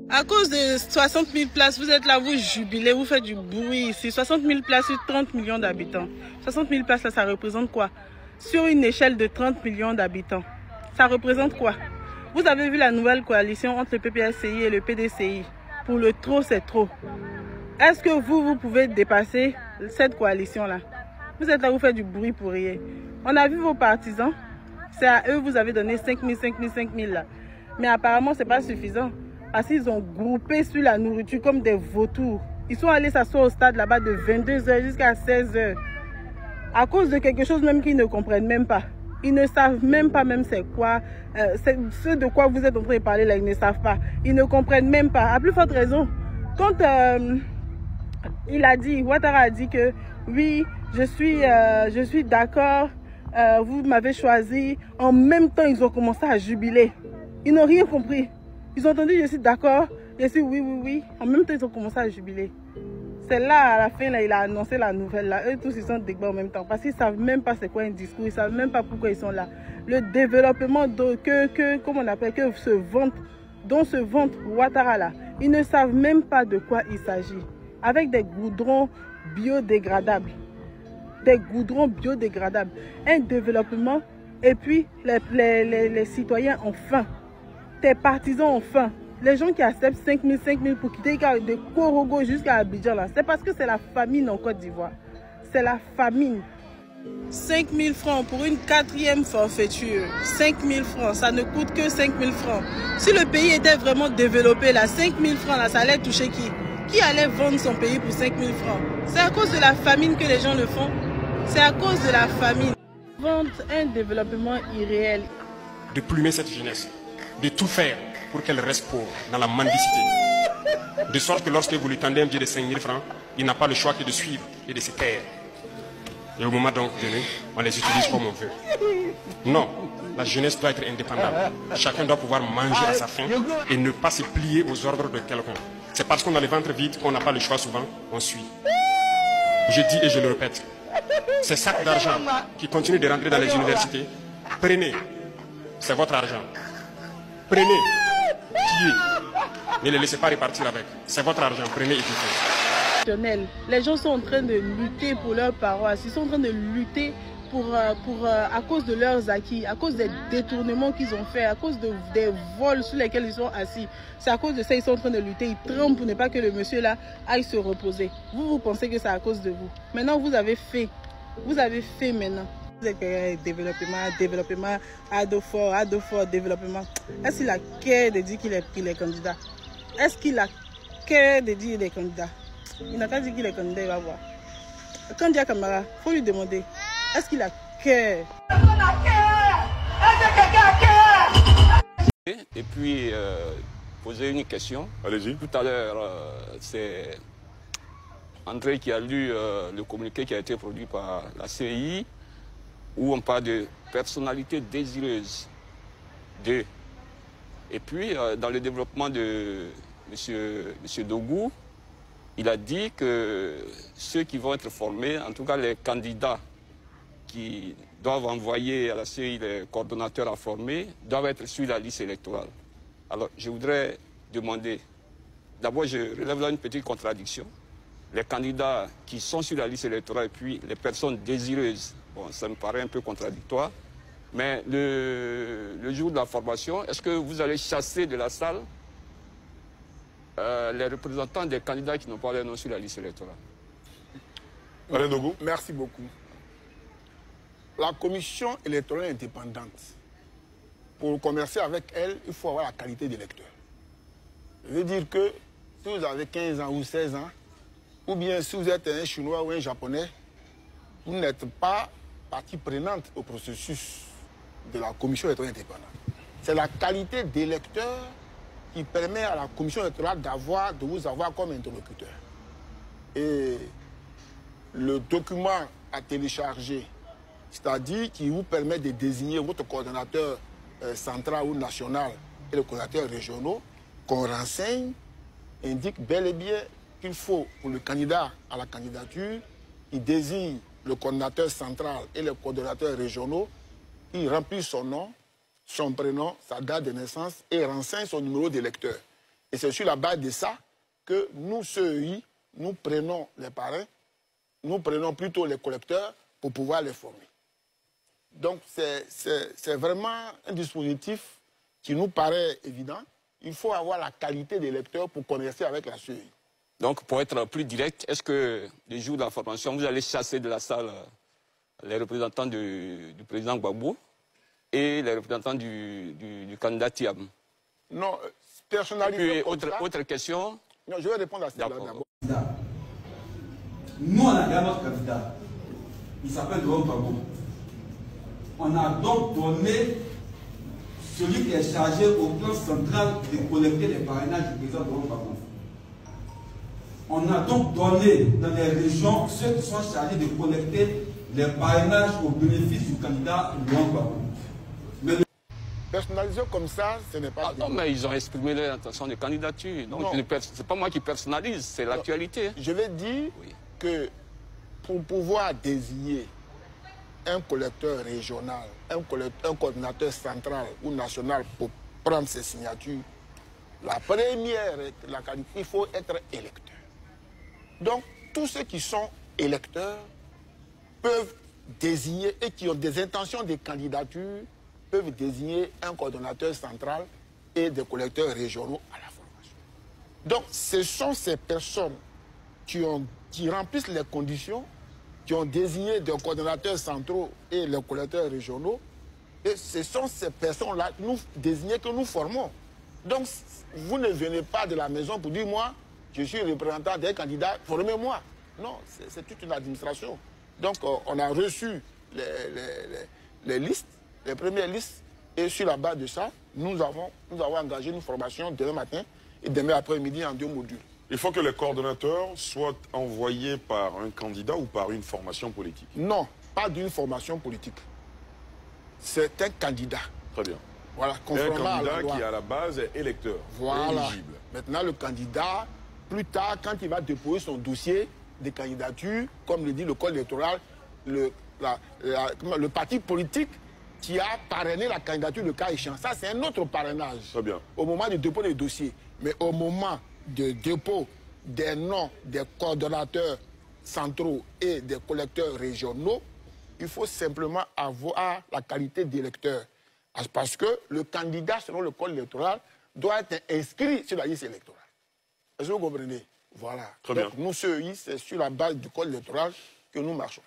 À cause de 60 000 places, vous êtes là, vous jubilez, vous faites du bruit ici. 60 000 places sur 30 millions d'habitants. 60 000 places, là, ça représente quoi? Sur une échelle de 30 millions d'habitants, ça représente quoi? Vous avez vu la nouvelle coalition entre le PPSCI et le PDCI. Pour le trop, c'est trop. Est-ce que vous pouvez dépasser cette coalition-là? Vous êtes là, vous faites du bruit pour rien. On a vu vos partisans. C'est à eux, vous avez donné 5 000, 5 000, 5 000 là. Mais apparemment, ce n'est pas suffisant. Parce qu'ils ont groupé sur la nourriture comme des vautours. Ils sont allés s'asseoir au stade là-bas de 22 h jusqu'à 16 h. À cause de quelque chose même qu'ils ne comprennent même pas. Ils ne savent même pas même c'est quoi. Ce de quoi vous êtes en train de parler là, ils ne savent pas. Ils ne comprennent même pas. À plus forte raison, quand il a dit, Ouattara a dit que oui, je suis d'accord, vous m'avez choisi. En même temps, ils ont commencé à jubiler. Ils n'ont rien compris. Ils ont entendu, je suis d'accord, je suis oui, oui, oui. En même temps, ils ont commencé à jubiler. C'est là, à la fin, là, il a annoncé la nouvelle. Là. Eux tous, ils sont dégoûtés en même temps. Parce qu'ils ne savent même pas c'est quoi un discours. Ils ne savent même pas pourquoi ils sont là. Le développement dont se vante Ouattara là, ils ne savent même pas de quoi il s'agit. Avec des goudrons biodégradables. Des goudrons biodégradables. Un développement et puis les citoyens ont faim. Tes partisans ont faim. Les gens qui acceptent 5 000 pour quitter de Korogo jusqu'à Abidjan, c'est parce que c'est la famine en Côte d'Ivoire. C'est la famine. 5 000 francs pour une 4e forfaiture. 5 000 francs, ça ne coûte que 5 000 francs. Si le pays était vraiment développé, là, 5 000 francs, là, ça allait toucher qui? Qui allait vendre son pays pour 5 000 francs? C'est à cause de la famine que les gens le font. C'est à cause de la famine. Vendre un développement irréel. De plumer cette jeunesse. De tout faire pour qu'elle reste pauvre, dans la mendicité. De sorte que lorsque vous lui tendez un billet de 5 000 francs, il n'a pas le choix que de suivre et de se taire. Et au moment donc donné, on les utilise comme on veut. Non, la jeunesse doit être indépendante. Chacun doit pouvoir manger à sa faim et ne pas se plier aux ordres de quelqu'un. C'est parce qu'on a le ventre vide qu'on n'a pas le choix souvent, on suit. Je dis et je le répète, ces sacs d'argent qui continuent de rentrer dans les universités, prenez, c'est votre argent. Prenez, pillez, ne les laissez pas repartir avec. C'est votre argent, prenez et pillez. Les gens sont en train de lutter pour leurs paroisses, ils sont en train de lutter à cause de leurs acquis, à cause des détournements qu'ils ont faits, à cause des vols sur lesquels ils sont assis. C'est à cause de ça qu'ils sont en train de lutter. Ils tremblent pour ne pas que le monsieur là aille se reposer. Vous pensez que c'est à cause de vous. Maintenant, vous avez fait. Vous avez fait maintenant. Développement, Adofort, développement. Est-ce qu'il a cœur de dire qu'il est candidat? Est-ce qu'il a cœur de dire qu'il est candidat? Il n'a pas dit qu'il est candidat, il va voir. Candidat Camara, il faut lui demander. Est-ce qu'il a cœur? Et puis, poser une question. Allez-y. Tout à l'heure, c'est André qui a lu le communiqué qui a été produit par la CI, où on parle de personnalité désireuse. Et puis, dans le développement de M. Dogou, il a dit que ceux qui vont être formés, en tout cas les candidats qui doivent envoyer à la CI les coordonnateurs à former, doivent être sur la liste électorale. Alors, je voudrais demander, d'abord, je relève là une petite contradiction. Les candidats qui sont sur la liste électorale et puis les personnes désireuses, bon, ça me paraît un peu contradictoire. Mais le jour de la formation, est-ce que vous allez chasser de la salle les représentants des candidats qui n'ont pas leur nom sur la liste électorale? Alain Dogou. Merci beaucoup. La commission électorale indépendante, pour commercer avec elle, il faut avoir la qualité d'électeur. Je veux dire que si vous avez 15 ans ou 16 ans, ou bien si vous êtes un Chinois ou un Japonais, vous n'êtes pas partie prenante au processus de la commission électorale indépendante. C'est la qualité d'électeur qui permet à la commission électorale de vous avoir comme interlocuteur. Et le document à télécharger, c'est-à-dire qui vous permet de désigner votre coordonnateur central ou national et les coordonnateurs régionaux, qu'on renseigne, indique bel et bien qu'il faut, pour le candidat à la candidature, il désigne le coordonnateur central et les coordonnateurs régionaux, il remplit son nom, son prénom, sa date de naissance et renseigne son numéro d'électeur. Et c'est sur la base de ça que nous, CEI, nous prenons les parrains, nous prenons plutôt les collecteurs pour pouvoir les former. Donc, c'est vraiment un dispositif qui nous paraît évident. Il faut avoir la qualité des lecteurs pour converser avec la CEI. Donc, pour être plus direct, est-ce que le jour de la formation, vous allez chasser de la salle les représentants du président Gbagbo et les représentants du candidat Thiam? Non, personnalisé. Et puis, autre question. Non, je vais répondre à celle-là d'abord. Nous, on a gagné notre candidat. Il s'appelle Laurent Gbagbo. On a donc donné celui qui est chargé au plan central de collecter les parrainages du président Laurent Gbagbo. On a donc donné dans les régions ceux qui sont chargés de collecter les parrainages au bénéfice du candidat Laurent Gbagbo. Mais Personnalisé comme ça, ce n'est pas... non, mais ils ont exprimé leur intention de candidature. Donc, ce n'est pas moi qui personnalise, c'est l'actualité. Je vais dire que pour pouvoir désigner un collecteur régional, un coordinateur central ou national pour prendre ses signatures, la première, il faut être électeur. Donc, tous ceux qui sont électeurs peuvent désigner et qui ont des intentions de candidature peuvent désigner un coordonnateur central et des collecteurs régionaux à la formation. Donc, ce sont ces personnes qui remplissent les conditions, qui ont désigné des coordonnateurs centraux et les collecteurs régionaux, et ce sont ces personnes-là, nous désignés, que nous formons. Donc, vous ne venez pas de la maison pour dire, moi, je suis représentant des candidats, formez-moi. Non, c'est toute une administration. Donc, on a reçu les listes, les premières listes, et sur la base de ça, nous avons engagé une formation demain matin et demain après-midi en 2 modules. Il faut que les coordonnateurs soient envoyés par un candidat ou par une formation politique? Non, pas d'une formation politique. C'est un candidat. Très bien. Voilà, un candidat qui, à la base, est électeur, voilà. éligible. Maintenant, le candidat, plus tard, quand il va déposer son dossier de candidature, comme le dit le code électoral, le parti politique qui a parrainé la candidature de cas échéant. Ça, c'est un autre parrainage. Très bien. Au moment du dépôt des dossiers. Mais au moment de dépôt des noms des coordonnateurs centraux et des collecteurs régionaux, il faut simplement avoir la qualité d'électeur. Parce que le candidat, selon le code électoral, doit être inscrit sur la liste électorale. Est-ce que vous comprenez? Voilà. Très Donc, bien. nous, CEI, c'est sur la base du code électoral que nous marchons.